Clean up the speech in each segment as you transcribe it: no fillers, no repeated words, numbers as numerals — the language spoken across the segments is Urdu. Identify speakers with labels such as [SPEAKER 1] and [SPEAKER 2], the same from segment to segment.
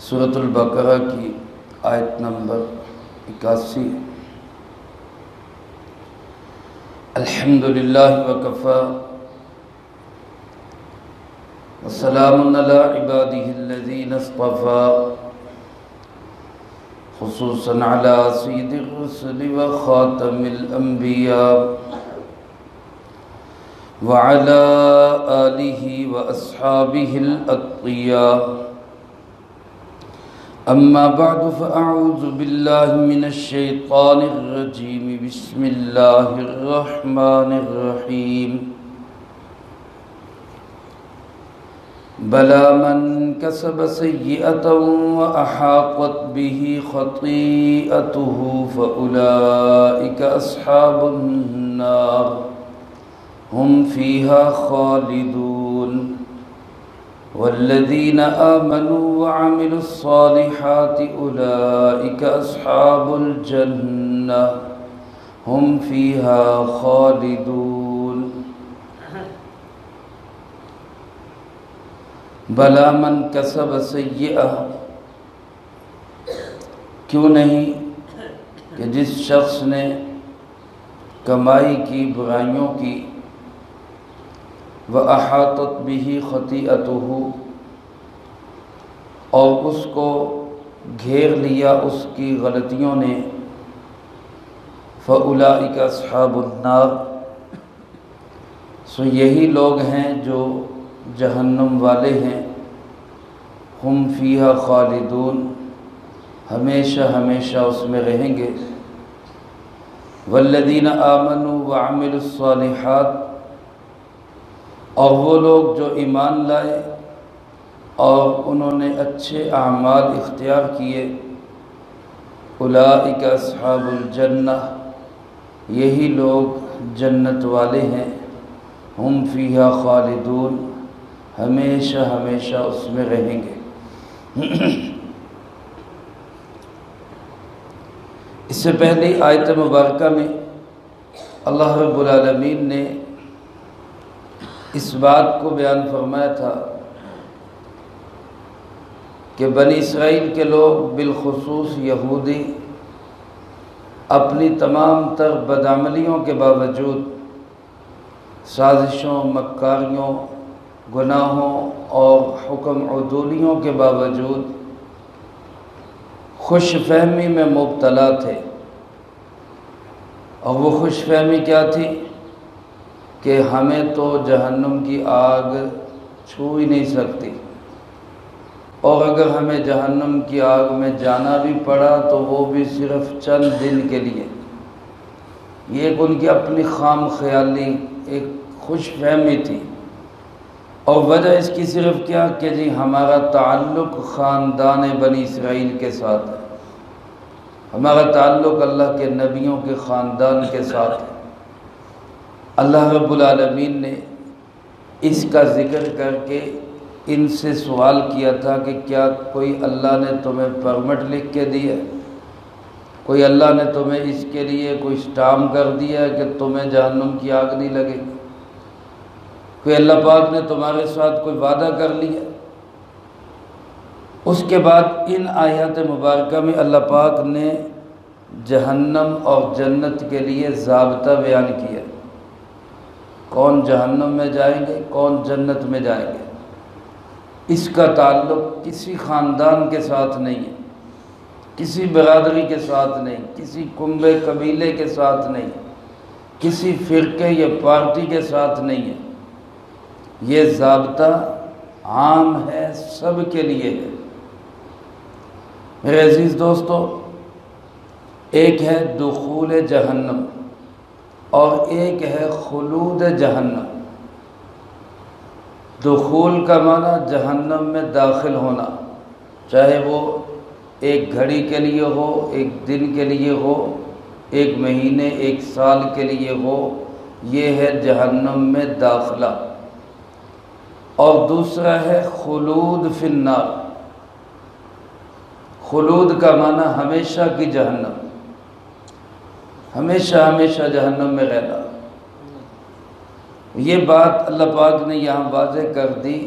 [SPEAKER 1] سورۃ البقرہ کی آیت نمبر 81۔ الحمدللہ وکفی وسلام علی عبادہ الذین اصطفی، خصوصاً علی سید الرسل وخاتم الانبیاء وعلى آلہ واصحابہ الاتقیاء۔ اما بعد فاعوذ باللہ من الشیطان الرجیم، بسم اللہ الرحمن الرحیم۔ بلی من کسب سیئۃ واحاطت بہ خطیئتہ فاولئک اصحاب النار ہم فیہا خالدون۔ والذین آمنوا وعملوا الصالحات اولئک اصحاب الجنہ ہم فیہا خالدون۔ بلا من کسب سیئہ، کیوں نہیں کہ جس شخص نے کمائی کی برائیوں کی، وَأَحَاطَتْ بِهِ خَطِيئَتُهُ، اور اس کو گھیر لیا اس کی غلطیوں نے، فَأُولَئِكَ أَصْحَابُ النَّارِ، سو یہی لوگ ہیں جو جہنم والے ہیں، ہم فیہا خالدون، ہمیشہ ہمیشہ اس میں رہیں گے۔ والذین آمنوا وعملوا الصالحات، اور وہ لوگ جو ایمان لائے اور انہوں نے اچھے اعمال اختیار کیے، اولئک اصحاب الجنہ، یہی لوگ جنت والے ہیں، ہم فیہا خالدون، ہمیشہ ہمیشہ اس میں رہیں گے۔ اس سے پہلی آیت مبارکہ میں اللہ رب العالمین نے اس بات کو بیان فرمایا تھا کہ بنی اسرائیل کے لوگ، بالخصوص یہودی، اپنی تمام تر بدعملیوں کے باوجود، سازشوں، مکاریوں، گناہوں اور حکم عدولیوں کے باوجود خوش فہمی میں مبتلا تھے۔ اور وہ خوش فہمی کیا تھی کہ ہمیں تو جہنم کی آگ چھو ہی نہیں سکتی، اور اگر ہمیں جہنم کی آگ میں جانا بھی پڑا تو وہ بھی صرف چند دن کے لیے۔ یہ ایک ان کی اپنی خام خیالی، ایک خوش فہمی تھی، اور وجہ اس کی صرف کیا کہ جی ہمارا تعلق خاندان بنی اسرائیل کے ساتھ ہے، ہمارا تعلق اللہ کے نبیوں کے خاندان کے ساتھ ہے۔ اللہ رب العالمین نے اس کا ذکر کر کے ان سے سوال کیا تھا کہ کیا کوئی اللہ نے تمہیں پرمٹ لکھ کے دیا، کوئی اللہ نے تمہیں اس کے لیے کوئی سٹامپ کر دیا کہ تمہیں جہنم کی آگ نہیں لگے گی؟ کوئی اللہ پاک نے تمہارے ساتھ کوئی وعدہ کر لیا؟ اس کے بعد ان آیات مبارکہ میں اللہ پاک نے جہنم اور جنت کے لیے ضابطہ بیان کیا، کون جہنم میں جائیں گے، کون جنت میں جائیں گے۔ اس کا تعلق کسی خاندان کے ساتھ نہیں ہے، کسی برادری کے ساتھ نہیں، کسی کنبے قبیلے کے ساتھ نہیں، کسی فرقے یا پارٹی کے ساتھ نہیں ہے۔ یہ ضابطہ عام ہے، سب کے لیے ہے۔ میرے عزیز دوستو، ایک ہے دخول جہنم اور ایک ہے خلود جہنم۔ دخول کا معنی جہنم میں داخل ہونا، چاہے وہ ایک گھڑی کے لیے ہو، ایک دن کے لیے ہو، ایک مہینے، ایک سال کے لیے ہو، یہ ہے جہنم میں داخلہ۔ اور دوسرا ہے خلود فی النار۔ خلود کا معنی ہمیشہ کی جہنم، ہمیشہ ہمیشہ جہنم میں رہنا۔ یہ بات اللہ پاک نے یہاں واضح کر دی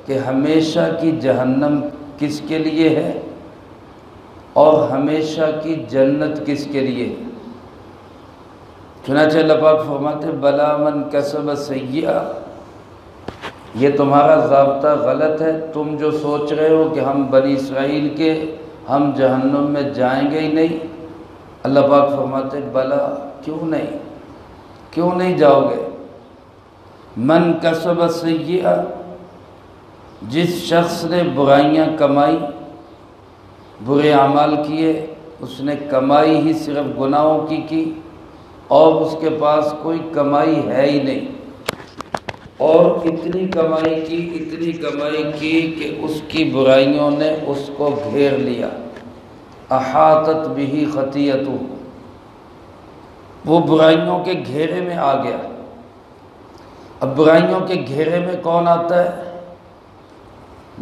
[SPEAKER 1] کہ ہمیشہ کی جہنم کس کے لیے ہے اور ہمیشہ کی جنت کس کے لیے ہے؟ چنانچہ اللہ پاک فرماتے بلا من کسب سیئہ، یہ تمہارا ضابطہ غلط ہے، تم جو سوچ رہے ہو کہ ہم بنی اسرائیل کے ہم جہنم میں جائیں گے ہی نہیں، اللہ پاک فرماتے بلا، کیوں نہیں جاؤ گے؟ من کسب سیئہ، جس شخص نے برائیاں کمائی، برے اعمال کیے، اس نے کمائی ہی صرف گناہوں کی اور اس کے پاس کوئی کمائی ہے ہی نہیں، اور اتنی کمائی کی کہ اس کی برائیوں نے اس کو گھیر لیا، احاطت بہ خطیئتہ، وہ برائیوں کے گھیرے میں آ گیا۔ اب برائیوں کے گھیرے میں کون آتا ہے؟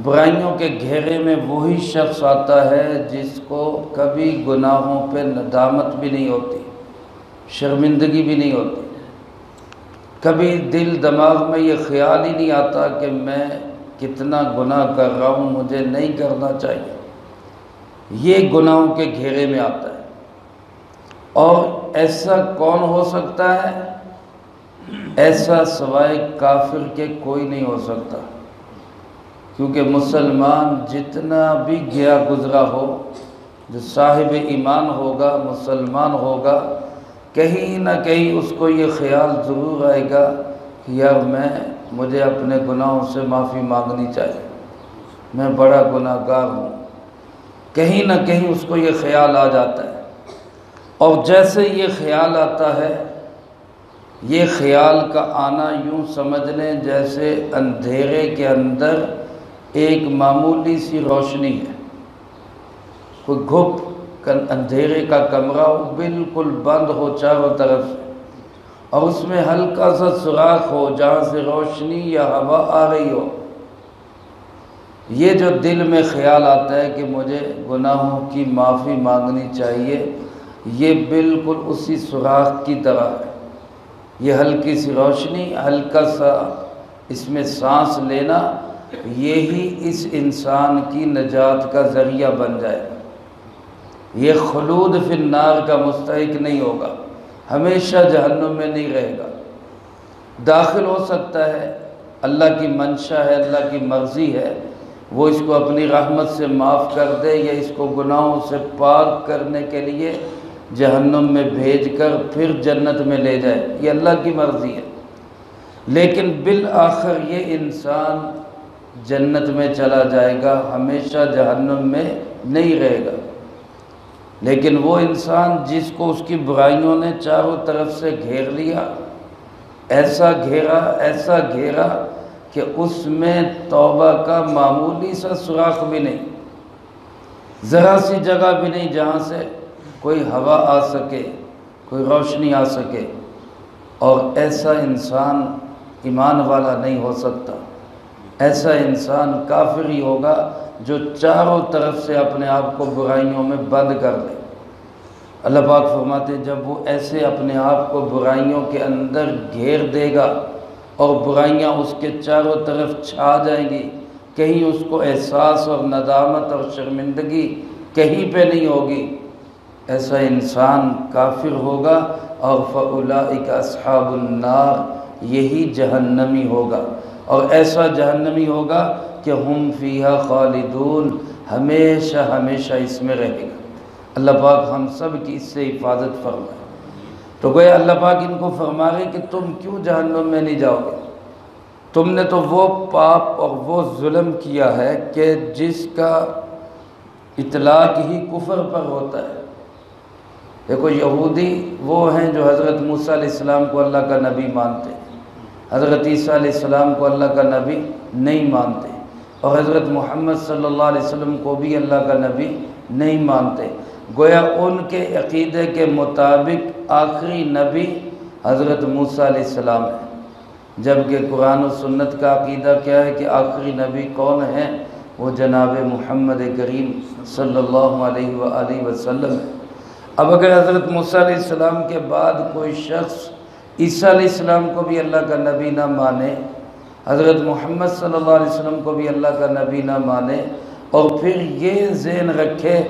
[SPEAKER 1] برائیوں کے گھیرے میں وہی شخص آتا ہے جس کو کبھی گناہوں پہ ندامت بھی نہیں ہوتی، شرمندگی بھی نہیں ہوتی، کبھی دل دماغ میں یہ خیال ہی نہیں آتا کہ میں کتنا گناہ کر رہا ہوں، مجھے نہیں کرنا چاہیے، یہ گناہوں کے گھیرے میں آتا ہے۔ اور ایسا کون ہو سکتا ہے؟ ایسا سوائے کافر کے کوئی نہیں ہو سکتا، کیونکہ مسلمان جتنا بھی گیا گزرا ہو، جو صاحب ایمان ہوگا، مسلمان ہوگا، کہیں نہ کہیں اس کو یہ خیال ضرور آئے گا کہ یار مجھے اپنے گناہوں سے معافی مانگنی چاہیے، میں بڑا گناہ گار ہوں، کہیں نہ کہیں اس کو یہ خیال آ جاتا ہے۔ اور جیسے یہ خیال آتا ہے، یہ خیال کا آنا یوں سمجھ لیں جیسے اندھیرے کے اندر ایک معمولی سی روشنی ہے، کوئی گھپ اندھیرے کا کمرہ ہو، بالکل بند ہو چاروں طرف سے، اور اس میں ہلکا سا سوراخ ہو جہاں سے روشنی یا ہوا آ رہی ہو۔ یہ جو دل میں خیال آتا ہے کہ مجھے گناہوں کی معافی مانگنی چاہیے، یہ بالکل اسی سوراخ کی طرح ہے۔ یہ ہلکی سی روشنی، ہلکا سا اس میں سانس لینا، یہی اس انسان کی نجات کا ذریعہ بن جائے۔ یہ خلود فی النار کا مستحق نہیں ہوگا، ہمیشہ جہنم میں نہیں رہے گا، داخل ہو سکتا ہے، اللہ کی منشا ہے، اللہ کی مرضی ہے، وہ اس کو اپنی رحمت سے معاف کر دے یا اس کو گناہوں سے پاک کرنے کے لیے جہنم میں بھیج کر پھر جنت میں لے جائے، یہ اللہ کی مرضی ہے۔ لیکن بالآخر یہ انسان جنت میں چلا جائے گا، ہمیشہ جہنم میں نہیں رہے گا۔ لیکن وہ انسان جس کو اس کی برائیوں نے چاروں طرف سے گھیر لیا، ایسا گھیرا کہ اس میں توبہ کا معمولی سا سوراخ بھی نہیں، ذرا سی جگہ بھی نہیں جہاں سے کوئی ہوا آ سکے، کوئی روشنی آ سکے، اور ایسا انسان ایمان والا نہیں ہو سکتا، ایسا انسان کافر ہی ہوگا جو چاروں طرف سے اپنے آپ کو برائیوں میں بند کر دے۔ اللہ پاک فرماتے ہیں جب وہ ایسے اپنے آپ کو برائیوں کے اندر گھیر دے گا اور برائیاں اس کے چاروں طرف چھا جائیں گی، کہیں اس کو احساس اور ندامت اور شرمندگی کہیں پہ نہیں ہوگی، ایسا انسان کافر ہوگا، اور فَأُولَئِكَ أَصْحَابُ النَّارِ، یہی جہنمی ہوگا، اور ایسا جہنمی ہوگا کہ ہم فیہا خالدون، ہمیشہ ہمیشہ اس میں رہے گا۔ اللہ پاک ہم سب کی اس سے حفاظت فرمائے۔ تو گویا اللہ پاک ان کو فرما رہے کہ تم کیوں جہنم میں نہیں جاؤ گے؟ تم نے تو وہ پاپ اور وہ ظلم کیا ہے کہ جس کا اطلاق ہی کفر پر ہوتا ہے۔ دیکھو یہودی وہ ہیں جو حضرت موسیٰ علیہ السلام کو اللہ کا نبی مانتے ہیں، حضرت عیسیٰ علیہ السلام کو اللہ کا نبی نہیں مانتے، اور حضرت محمد صلی اللہ علیہ وسلم کو بھی اللہ کا نبی نہیں مانتے۔ گویا ان کے عقیدے کے مطابق آخری نبی حضرت موسیٰ علیہ السلام ہے، جبکہ قرآن و سنت کا عقیدہ کیا ہے کہ آخری نبی کون ہے؟ وہ جناب محمد کریم صلی اللہ علیہ وآلہ وسلم ہے۔ اب اگر حضرت موسیٰ علیہ السلام کے بعد کوئی شخص عیسیٰ علیہ السلام کو بھی اللہ کا نبی نہ مانے، حضرت محمد صلی اللہ علیہ وسلم کو بھی اللہ کا نبی نہ مانے، اور پھر یہ ذہن رکھے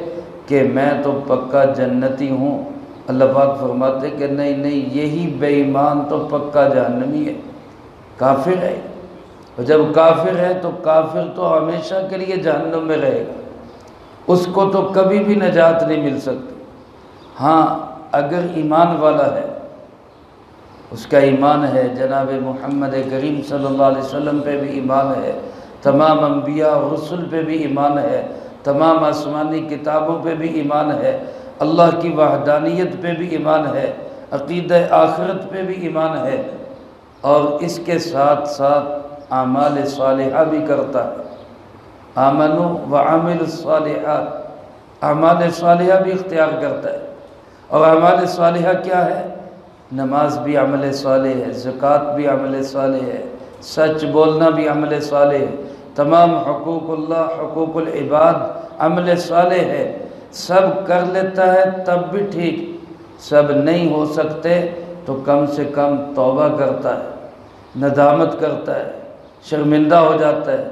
[SPEAKER 1] کہ میں تو پکا جنتی ہوں، اللہ پاک فرماتے کہ نہیں، یہی بے ایمان تو پکا جہنمی ہے، کافر ہے۔ اور جب کافر ہے تو کافر تو ہمیشہ کے لیے جہنم میں رہے گا، اس کو تو کبھی بھی نجات نہیں مل سکتی۔ ہاں اگر ایمان والا ہے، اس کا ایمان ہے جناب محمد کریم صلی اللہ علیہ وسلم پہ بھی ایمان ہے، تمام انبیاء اور رسل پہ بھی ایمان ہے، تمام آسمانی کتابوں پہ بھی ایمان ہے، اللہ کی وحدانیت پہ بھی ایمان ہے، عقیدہ آخرت پہ بھی ایمان ہے، اور اس کے ساتھ ساتھ اعمال صالحہ بھی کرتا ہے، آمنوا وعملوا الصالحات، اعمال صالحہ بھی اختیار کرتا ہے۔ اور اعمال صالحہ کیا ہے؟ نماز بھی عمل صالح ہے، زکوٰۃ بھی عمل صالح ہے، سچ بولنا بھی عمل صالح ہے، تمام حقوق اللہ، حقوق العباد عمل صالح ہے۔ سب کر لیتا ہے تب بھی ٹھیک، سب نہیں ہو سکتے تو کم سے کم توبہ کرتا ہے، ندامت کرتا ہے، شرمندہ ہو جاتا ہے،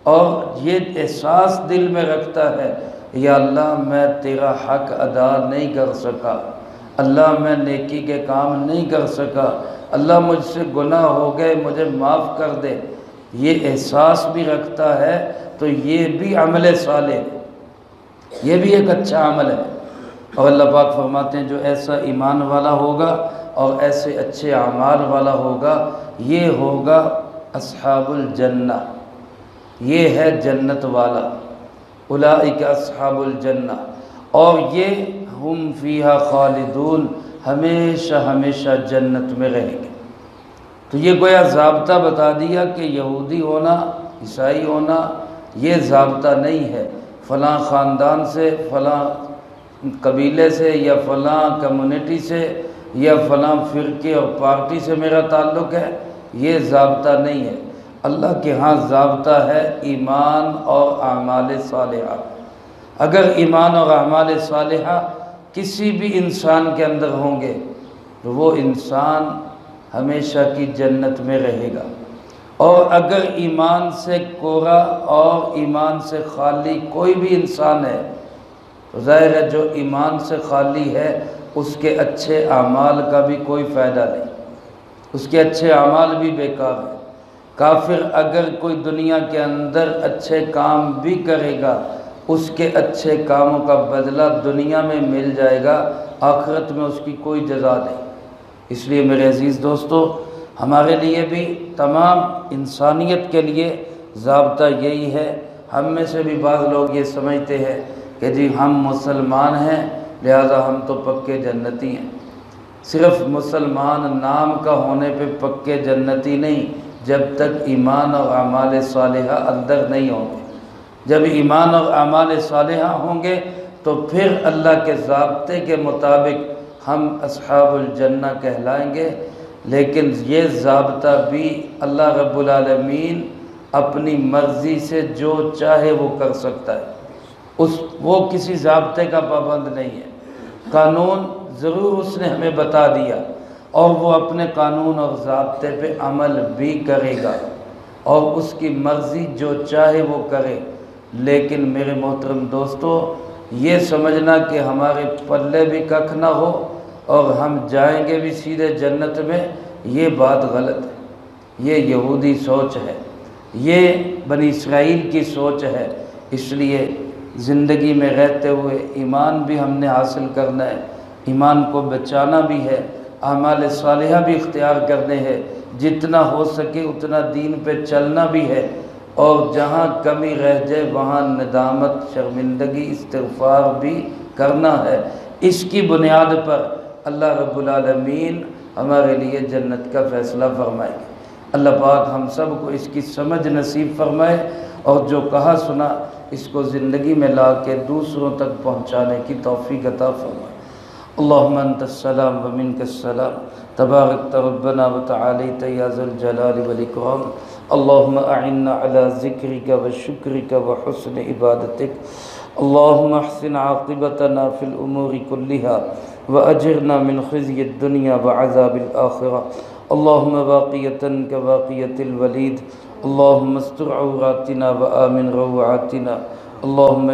[SPEAKER 1] اور یہ احساس دل میں رکھتا ہے، یا اللہ میں تیرا حق ادا نہیں کر سکا، اللہ میں نیکی کے کام نہیں کر سکا، اللہ مجھ سے گناہ ہو گئے، مجھے معاف کر دے، یہ احساس بھی رکھتا ہے، تو یہ بھی عمل صالح ہے، یہ بھی ایک اچھا عمل ہے۔ اور اللہ پاک فرماتے ہیں جو ایسا ایمان والا ہوگا اور ایسے اچھے اعمال والا ہوگا، یہ ہوگا اصحاب الجنہ، یہ ہے جنت والا، اولئک اصحاب الجنہ، اور یہ ہم فیہا خالدون، ہمیشہ ہمیشہ جنت میں رہیں گے۔ تو یہ گویا ضابطہ بتا دیا کہ یہودی ہونا، عیسائی ہونا یہ ضابطہ نہیں ہے، فلاں خاندان سے، فلاں قبیلے سے، یا فلاں کمیونٹی سے، یا فلاں فرقے اور پارٹی سے میرا تعلق ہے، یہ ضابطہ نہیں ہے۔ اللہ کے ہاں ضابطہ ہے ایمان اور اعمال صالحہ۔ اگر ایمان اور اعمال صالحہ کسی بھی انسان کے اندر ہوں گے تو وہ انسان ہمیشہ کی جنت میں رہے گا، اور اگر ایمان سے کورا اور ایمان سے خالی کوئی بھی انسان ہے تو ظاہر ہے جو ایمان سے خالی ہے اس کے اچھے اعمال کا بھی کوئی فائدہ نہیں، اس کے اچھے اعمال بھی بیکار ہیں۔ کافر اگر کوئی دنیا کے اندر اچھے کام بھی کرے گا، اس کے اچھے کاموں کا بدلہ دنیا میں مل جائے گا، آخرت میں اس کی کوئی جزا نہیں۔ اس لیے میرے عزیز دوستو، ہمارے لیے بھی، تمام انسانیت کے لیے ضابطہ یہی ہے۔ ہم میں سے بھی بعض لوگ یہ سمجھتے ہیں کہ جی ہم مسلمان ہیں لہذا ہم تو پکے جنتی ہیں۔ صرف مسلمان نام کا ہونے پہ پکے جنتی نہیں، جب تک ایمان اور اعمال صالحہ اندر نہیں ہوں گے۔ جب ایمان اور اعمال صالحہ ہوں گے تو پھر اللہ کے ضابطے کے مطابق ہم اصحاب الجنہ کہلائیں گے۔ لیکن یہ ضابطہ بھی اللہ رب العالمین اپنی مرضی سے جو چاہے وہ کر سکتا ہے، وہ کسی ضابطے کا پابند نہیں ہے۔ قانون ضرور اس نے ہمیں بتا دیا، اور وہ اپنے قانون اور ضابطے پہ عمل بھی کرے گا، اور اس کی مرضی جو چاہے وہ کرے۔ لیکن میرے محترم دوستو، یہ سمجھنا کہ ہمارے پلے بھی ککھ نہ ہو اور ہم جائیں گے بھی سیدھے جنت میں، یہ بات غلط ہے، یہ یہودی سوچ ہے، یہ بنی اسرائیل کی سوچ ہے۔ اس لیے زندگی میں رہتے ہوئے ایمان بھی ہم نے حاصل کرنا ہے، ایمان کو بچانا بھی ہے، اعمال صالحہ بھی اختیار کرنے ہیں، جتنا ہو سکے اتنا دین پہ چلنا بھی ہے، اور جہاں کمی رہ جائے وہاں ندامت، شرمندگی، استغفار بھی کرنا ہے۔ اس کی بنیاد پر اللہ رب العالمین ہمارے لیے جنت کا فیصلہ فرمائے گے۔ اللہ پاک ہم سب کو اس کی سمجھ نصیب فرمائے، اور جو کہا سنا اس کو زندگی میں لا کے دوسروں تک پہنچانے کی توفیق عطا فرمائے۔ اللہم انت السلام ومنک السلام، تبارکت ربنا وتعالیت یا ذا الجلال والاکرام۔ اللہم اعنا علی ذکرک وشکرک وحسن عبادتک۔ اللہم احسن عاقبتنا فی الامور کلہا واجرنا من خزی الدنیا وعذاب الآخرہ۔ اللہم باقیتا کباقیت الولید، اللہم استر عوراتنا وآمن روعاتنا اللهم